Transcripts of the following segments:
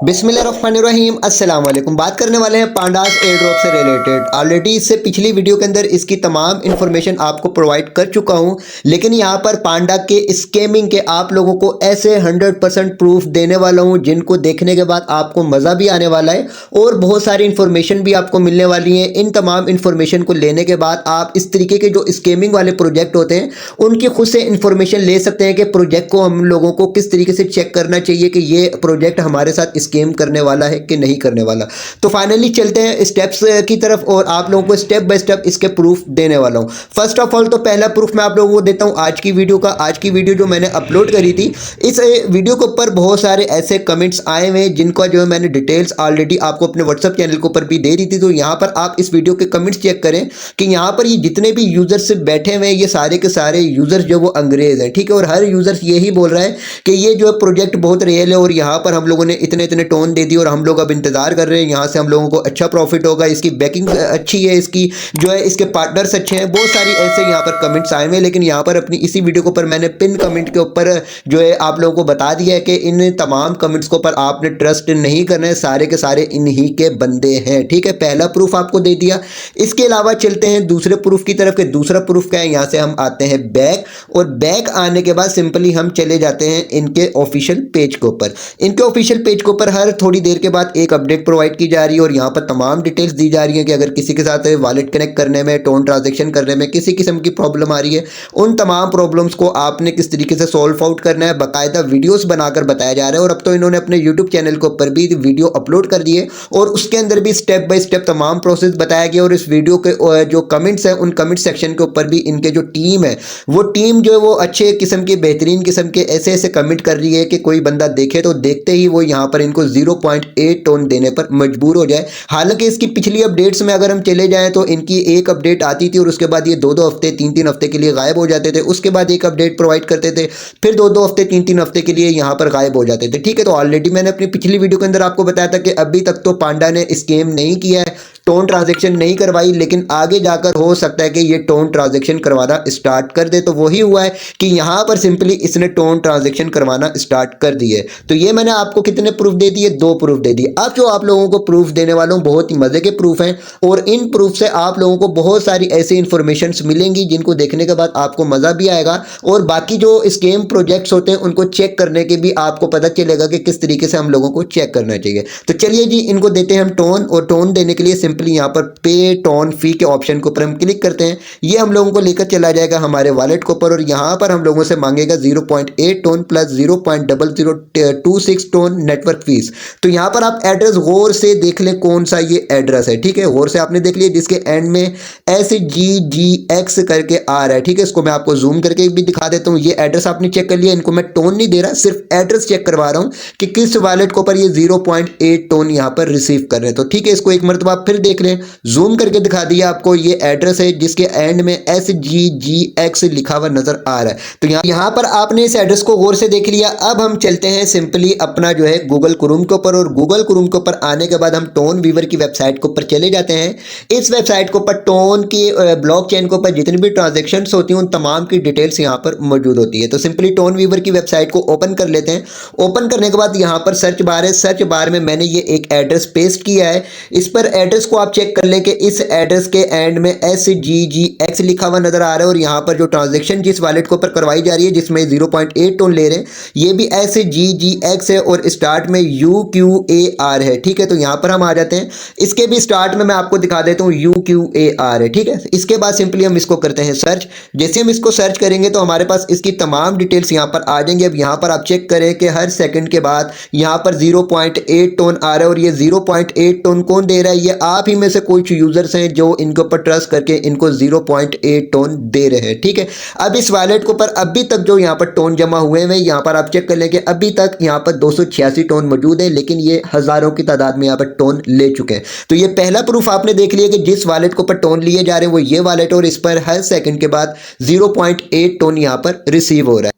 बिस्मिल्लाहिर्रहमानिर्रहीम अस्सलाम वालेकुम। बात करने वाले हैं पांडास एयर ड्रॉप से रिलेटेड। ऑलरेडी इससे पिछली वीडियो के अंदर इसकी तमाम इन्फॉर्मेशन आपको प्रोवाइड कर चुका हूं, लेकिन यहां पर पांडा के स्कैमिंग के आप लोगों को ऐसे 100% प्रूफ देने वाला हूं जिनको देखने के बाद आपको मज़ा भी आने वाला है और बहुत सारी इन्फॉर्मेशन भी आपको मिलने वाली है। इन तमाम इन्फॉर्मेशन को लेने के बाद आप इस तरीके के जो स्कैमिंग वाले प्रोजेक्ट होते हैं उनकी खुद से इन्फॉर्मेशन ले सकते हैं कि प्रोजेक्ट को हम लोगों को किस तरीके से चेक करना चाहिए कि ये प्रोजेक्ट हमारे साथ स्कैम करने वाला है कि नहीं करने वाला। तो फाइनली चलते हैं स्टेप्स की तरफ और आप लोगों को स्टेप बाय स्टेप इसके प्रूफ देने वाला हूं। फर्स्ट ऑफ ऑल तो पहला प्रूफ मैं आप लोगों को देता हूं आज की वीडियो का। आज की वीडियो जो मैंने अपलोड करी थी, इस वीडियो के ऊपर बहुत सारे ऐसे कमेंट्स आए हुए हैं जिनका जो है मैंने डिटेल्स ऑलरेडी आपको अपने व्हाट्सएप चैनल के ऊपर भी दे दी थी। तो यहाँ पर आप इस वीडियो के कमेंट्स चेक करें कि यहाँ पर ये जितने भी यूजर्स बैठे हुए हैं ये सारे के सारे यूजर्स जो वो अंग्रेज हैं, ठीक है। और हर यूजर्स यही बोल रहा है कि ये जो प्रोजेक्ट बहुत रियल है और यहाँ पर हम लोगों ने इतने इतने टोन दे दी और हम लोग अब इंतजार कर रहे हैं, यहाँ से हम लोगों को अच्छा प्रॉफिट होगा, इसकी बैकिंग अच्छी है, इसकी जो है इसके पार्टनर्स अच्छे हैं। बहुत सारी ऐसे यहाँ पर कमेंट्स आए हुए हैं, लेकिन यहाँ पर अपनी इसी वीडियो के ऊपर मैंने पिन कमेंट के ऊपर जो है आप लोगों को बता दिया है कि इन तमाम कमेंट्स के ऊपर आपने ट्रस्ट नहीं करना है, सारे के सारे इन्हीं के बंदे हैं, ठीक है। पहला प्रूफ आपको दे दिया। इसके अलावा चलते हैं दूसरे प्रूफ की तरफ के दूसरा प्रूफ क्या है। यहाँ से हम आते हैं बैक और बैक आने के बाद सिंपली हम चले जाते हैं इनके ऑफिशियल पेज के ऊपर। इनके ऑफिशियल पेज के ऊपर हर थोड़ी देर के बाद एक अपडेट प्रोवाइड की जा रही है और यहाँ पर तमाम डिटेल्स दी जा रही है कि अगर किसी के साथ वॉलेट कनेक्ट करने में, टोन ट्रांजैक्शन करने में किसी किस्म की प्रॉब्लम आ रही है, उन तमाम प्रॉब्लम्स को आपने किस तरीके से सॉल्व आउट करना है बाकायदा वीडियोस बनाकर बताया जा रहा है। और अब तो इन्होंने अपने यूट्यूब चैनल के ऊपर भी वीडियो अपलोड कर दिए और उसके अंदर भी स्टेप बाय स्टेप तमाम प्रोसेस बताया गया। और इस वीडियो के जो कमेंट्स हैं उन कमेंट सेक्शन के ऊपर भी इनके जो टीम है वो टीम जो है वो अच्छे किस्म के बेहतरीन किस्म के ऐसे ऐसे कमेंट कर रही है कि कोई बंदा देखे तो देखते ही वो यहाँ पर इनको 0.8 टोन देने पर मजबूर हो जाए। हालांकि इसकी पिछली अपडेट्स में अगर हम चले जाएं तो इनकी एक अपडेट आती थी और उसके बाद ये 2-2 हफ्ते 3-3 हफ्ते के लिए गायब हो जाते थे। उसके बाद एक अपडेट प्रोवाइड करते थे, फिर 2-2 हफ्ते 3-3 हफ्ते के लिए यहाँ पर गायब हो जाते थे, ठीक है। तो ऑलरेडी मैंने अपनी पिछली वीडियो के अंदर आपको बताया था कि अभी तक तो पांडा ने स्कैम नहीं किया है, टोन ट्रांजैक्शन नहीं करवाई, लेकिन आगे जाकर हो सकता है कि ये टोन ट्रांजैक्शन करवाना स्टार्ट कर दे। तो वही हुआ है कि यहाँ पर सिंपली इसने टोन ट्रांजैक्शन करवाना स्टार्ट कर दिए। तो ये मैंने आपको कितने प्रूफ दे दिए? 2 प्रूफ दे दिए। अब जो आप लोगों को प्रूफ देने वाला हूँ बहुत ही मजे के प्रूफ हैं और इन प्रूफ से आप लोगों को बहुत सारी ऐसी इंफॉर्मेशन मिलेंगी जिनको देखने के बाद आपको मजा भी आएगा और बाकी जो स्कैम प्रोजेक्ट्स होते हैं उनको चेक करने के भी आपको पता चलेगा कि किस तरीके से हम लोगों को चेक करना चाहिए। तो चलिए जी, इनको देते हैं हम टोन और टोन देने के लिए सिंपली यहाँ पर पे टोन फी के ऑप्शन के ऊपर हम क्लिक करते हैं। ये हम लोगों को लेकर चला जाएगा हमारे वॉलेट के ऊपर और यहाँ पर हम लोगों से मांगेगा 0.8 tone plus 0.0026 tone network fees. तो यहाँ पर आप एड्रेस गौर से देख लें कौन सा ये एड्रेस है, ठीक है। गौर से आपने देख लिया जिसके एंड में SGGX करके आ रहा है, ठीक है। इसको मैं आपको जूम करके भी दिखा देता हूँ। ये एड्रेस आपने चेक कर लिया। इनको मैं टोन नहीं दे रहा, सिर्फ एड्रेस चेक करवा रहा हूँ कि किस वॉलेट के ऊपर ये 0.8 टोन यहाँ पर रिसीव कर रहे हैं। तो ठीक है, इसको एक मरतबा फिर देख लें, जूम करके दिखा दिया आपको। ये एड्रेस है जिसके एंड में SGGX लिखा हुआ नजर आ रहा है। तो यहाँ पर आपने इस एड्रेस को गौर से देख लिया। अब हम चलते हैं सिंपली अपना जो है गूगल क्रोम के ऊपर और गूगल क्रोम के ऊपर आने के बाद हम टोन वीवर की वेबसाइट के ऊपर चले जाते हैं। इस वेबसाइट के ऊपर टोन की ब्लॉकचेन के ऊपर जितनी भी ट्रांजेक्शन्स होती हैं उन तमाम की डिटेल्स यहाँ पर मौजूद होती है। तो सिंपली टोन वीवर की वेबसाइट को ओपन कर लेते हैं। ओपन करने के बाद यहाँ पर सर्च बार है, सर्च बार में मैंने ये एक एड्रेस पेस्ट किया है। इस पर एड्रेस को आप चेक कर लें कि इस एड्रेस के एंड में SGGX लिखा हुआ नजर आ रहा है और यहाँ पर जो ट्रांजेक्शन जिस वॉलेट के ऊपर करवाई जा रही है जिसमें 0.8 टोन ले रहे हैं ये भी SGGX है और स्टार्ट में UQAR है, ठीक है। तो यहाँ पर हम आ जाते हैं। इसके भी स्टार्ट में मैं आपको दिखा देता हूँ UQAR है, ठीक है। इसके बाद सिंपली हम इसको करते हैं सर्च। जैसे हम इसको सर्च करेंगे तो हमारे पास इसकी तमाम डिटेल्स यहाँ पर आ जाएंगे। अब यहाँ पर आप चेक करें कि हर सेकंड के बाद यहाँ पर 0.8 टोन आ रहा है और ये 0.8 टोन कौन दे रहा है? ये आप ही में से कुछ यूजर्स हैं जो इनके ऊपर ट्रस्ट करके इनको 0.8 टोन दे रहे हैं, ठीक है। अब इस वॉलेट के ऊपर अभी तक जो यहाँ पर टोन जमा हुए हैं यहाँ पर आप चेक कर लें कि अभी तक यहाँ पर 286 टोन मौजूद है, लेकिन ये हजारों की तादाद में यहाँ पर टोन ले चुके हैं। तो ये पहला प्रूफ आपने देख लिया कि जिस वॉलेट के ऊपर टोन लिए जा रहे हैं वो ये वॉलेट और इस पर हर सेकंड के बाद 0.8 टोन यहाँ पर रिसीव हो रहा है।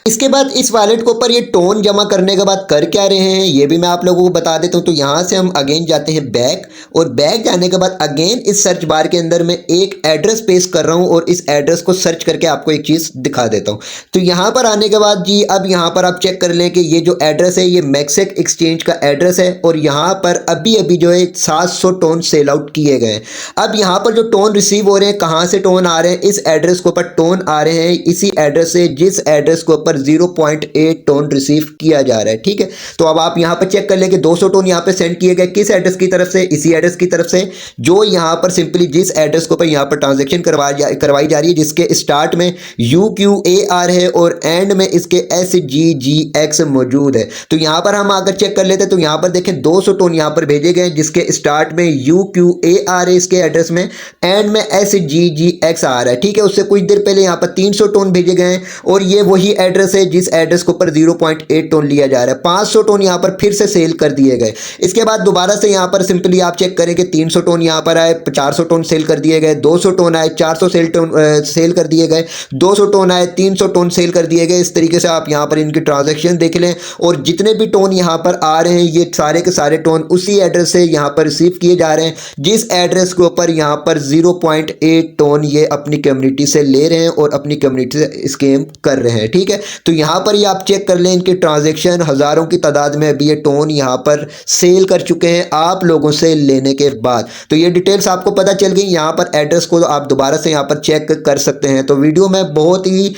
इसके बाद इस वॉलेट के ऊपर ये टोन जमा करने के बाद कर क्या रहे हैं ये भी मैं आप लोगों को बता देता हूँ। तो यहाँ से हम अगेन जाते हैं बैक, और बैक जाने के बाद अगेन इस सर्च बार के अंदर मैं एक एड्रेस पेस्ट कर रहा हूँ और इस एड्रेस को सर्च करके आपको एक चीज़ दिखा देता हूँ। तो यहाँ पर आने के बाद जी अब यहाँ पर आप चेक कर लें कि ये जो एड्रेस है ये मैक्सेक एक्सचेंज का एड्रेस है, और यहाँ पर अभी अभी जो है 700 टोन सेल आउट किए गए हैं। अब यहाँ पर जो टोन रिसीव हो रहे हैं, कहाँ से टोन आ रहे हैं, इस एड्रेस के ऊपर टोन आ रहे हैं, इसी एड्रेस से जिस एड्रेस के ऊपर 0.8 टोन रिसीव किया जा रहा है। ठीक है, तो अब आप यहाँ पर चेक कर लें कि 200 टोन यहाँ पे सेंड किए गए किस एड्रेस की तरफ से, इसी एड्रेस की तरफ से जो यहाँ पर सिंपली जिस एड्रेस के ऊपर यहाँ पर ट्रांजेक्शन करवाई जा रही है, जिसके स्टार्ट में UQAR है और एंड में इसके SGGX मौजूद है। तो यहाँ पर हम आकर चेक कर लेते हैं, तो यहाँ पर देखें 200 टोन यहाँ पर भेजे गए जिसके स्टार्ट में UQAR है इसके एड्रेस में, एंड में SGGX आ रहा है। ठीक है, उससे कुछ देर पहले यहाँ पर 300 टोन भेजे गए हैं, और ये वही एड्रेस है जिस एड्रेस के ऊपर 0.8 टोन लिया जा रहा है। 500 टोन यहाँ पर फिर से सेल कर दिए गए। इसके बाद दोबारा से यहाँ पर सिंपली आप चेक करें कि 300 टोन यहाँ पर आए, 400 टोन सेल कर दिए गए, 200 टोन आए, 400 सेल कर दिए गए, 200 टोन आए, 300 टोन सेल कर दिए गए। इस तरीके से आप यहाँ पर इनकी ट्रांजेक्शन देख लें, और जितने भी टोन यहाँ पर आ रहे हैं ये सारे के सारे टोन उसी एड्रेस से यहाँ पर रिसीव किए जा रहे हैं जिस एड्रेस के ऊपर यहाँ पर 0.8 टोन ये अपनी कम्युनिटी से ले रहे हैं और अपनी कम्युनिटी से स्कैम कर रहे हैं। ठीक है, तो यहाँ पर ये आप चेक कर लें इनके ट्रांजैक्शन हज़ारों की तादाद में अभी ये टोन यहाँ पर सेल कर चुके हैं आप लोगों से लेने के बाद। तो ये डिटेल्स आपको पता चल गई। यहाँ पर एड्रेस को आप दोबारा से यहाँ पर चेक कर सकते हैं। तो वीडियो में बहुत ही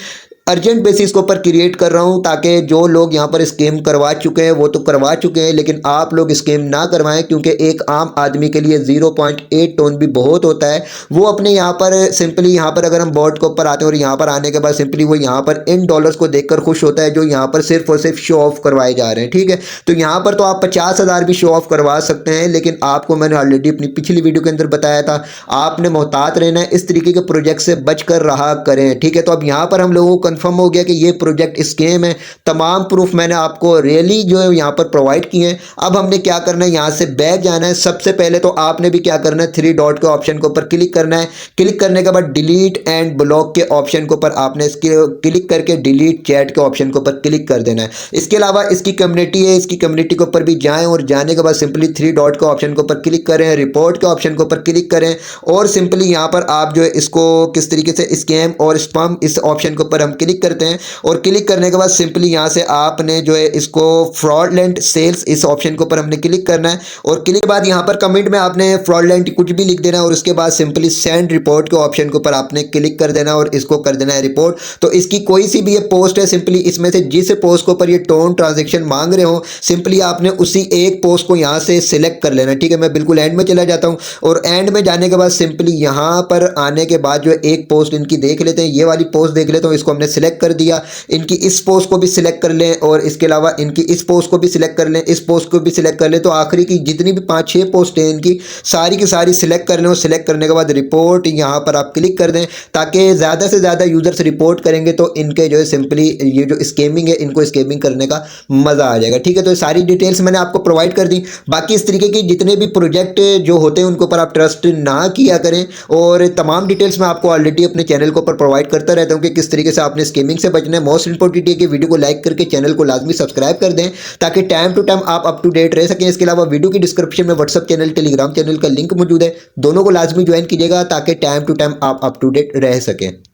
अर्जेंट बेसिस के ऊपर क्रिएट कर रहा हूं ताकि जो लोग यहां पर स्कैम करवा चुके हैं वो तो करवा चुके हैं, लेकिन आप लोग स्कैम ना करवाएं, क्योंकि एक आम आदमी के लिए 0.8 टोन भी बहुत होता है। वो अपने यहां पर सिंपली यहां पर अगर हम बोर्ड के ऊपर आते हैं और यहां पर आने के बाद सिंपली वो यहां पर इन डॉलर्स को देखकर खुश होता है जो यहां पर सिर्फ और सिर्फ शो ऑफ करवाए जा रहे हैं। ठीक है, तो यहां पर तो आप 50,000 भी शो ऑफ करवा सकते हैं, लेकिन आपको मैंने ऑलरेडी अपनी पिछली वीडियो के अंदर बताया था आपने मोहतात रहना है, इस तरीके के प्रोजेक्ट से बचकर रहा करें। ठीक है, तो अब यहां पर हम लोगों को कंफर्म हो गया कि ये प्रोजेक्ट स्कैम है। तमाम प्रूफ मैंने आपको रियली जो है यहाँ पर प्रोवाइड किए हैं। अब हमने क्या करना है, यहाँ से बैक जाना है। सबसे पहले तो आपने भी क्या करना है, 3 डॉट के ऑप्शन के ऊपर क्लिक करना है। क्लिक करने के बाद डिलीट एंड ब्लॉक के ऑप्शन के ऊपर आपने इसके क्लिक करके डिलीट चैट के ऑप्शन के ऊपर क्लिक कर देना है। इसके अलावा इसकी कम्युनिटी है, इसकी कम्युनिटी के ऊपर भी जाएं और जाने के बाद सिंपली 3 डॉट के ऑप्शन के ऊपर क्लिक करें, रिपोर्ट के ऑप्शन के ऊपर क्लिक करें, और सिंपली यहाँ पर आप जो है इसको किस तरीके से स्कैम और स्पैम इस ऑप्शन के ऊपर हम क्लिक करते हैं, और क्लिक करने के बाद सिंपली यहाँ से आपने जो है इसको फ्रॉडलेंट सेल्स इस ऑप्शन के ऊपर हमने क्लिक करना है, और क्लिक के बाद यहाँ पर कमेंट में आपने फ्रॉडलेंट कुछ भी लिख देना है, और उसके बाद सिंपली सेंड रिपोर्ट के ऑप्शन के ऊपर आपने क्लिक कर देना और इसको कर देना है रिपोर्ट। तो इसकी कोई सी भी ये पोस्ट है, सिंपली इसमें से जिस पोस्ट के ऊपर ये टोन ट्रांजेक्शन मांग रहे हो सिंपली आपने उसी एक पोस्ट को यहाँ से सिलेक्ट कर लेना। ठीक है, मैं बिल्कुल एंड में चला जाता हूँ, और एंड में जाने के बाद सिंपली यहाँ पर आने के बाद जो एक पोस्ट इनकी देख लेते हैं, ये वाली पोस्ट देख लेते हैं, इसको हमने सिलेक्ट कर दिया। इनकी इस पोस्ट को भी सिलेक्ट कर लें, और इसके अलावा इनकी इस पोस्ट को भी सिलेक्ट कर लें, इस पोस्ट को भी सिलेक्ट कर लें। तो आखिरी की जितनी भी 5-6 पोस्ट हैं इनकी सारी की सारी सिलेक्ट कर लें, और सिलेक्ट करने के बाद रिपोर्ट यहाँ पर आप क्लिक कर दें, ताकि ज़्यादा से ज़्यादा यूजर्स रिपोर्ट करेंगे तो इनके जो है सिंपली ये जो स्कैमिंग है इनको स्कैमिंग करने का मज़ा आ जाएगा। ठीक है, तो सारी डिटेल्स मैंने आपको प्रोवाइड कर दी। बाकी इस तरीके की जितने भी प्रोजेक्ट जो होते हैं उनके ऊपर आप ट्रस्ट ना किया करें, और तमाम डिटेल्स मैं आपको ऑलरेडी अपने चैनल के ऊपर प्रोवाइड करता रहता हूँ कि किस तरीके से आपने स्कैमिंग से बचना है। मोस्ट इंपॉर्टेंट है कि वीडियो को लाइक करके चैनल को लाजमी सब्सक्राइब कर दें ताकि टाइम टू टाइम आप अप टू डेट रह सकें। इसके अलावा वीडियो की डिस्क्रिप्शन में व्हाट्सअप चैनल, टेलीग्राम चैनल का लिंक मौजूद है, दोनों को लाजमी ज्वाइन कीजिएगा ताकि टाइम टू टाइम आप अप टू डेट रह सकें।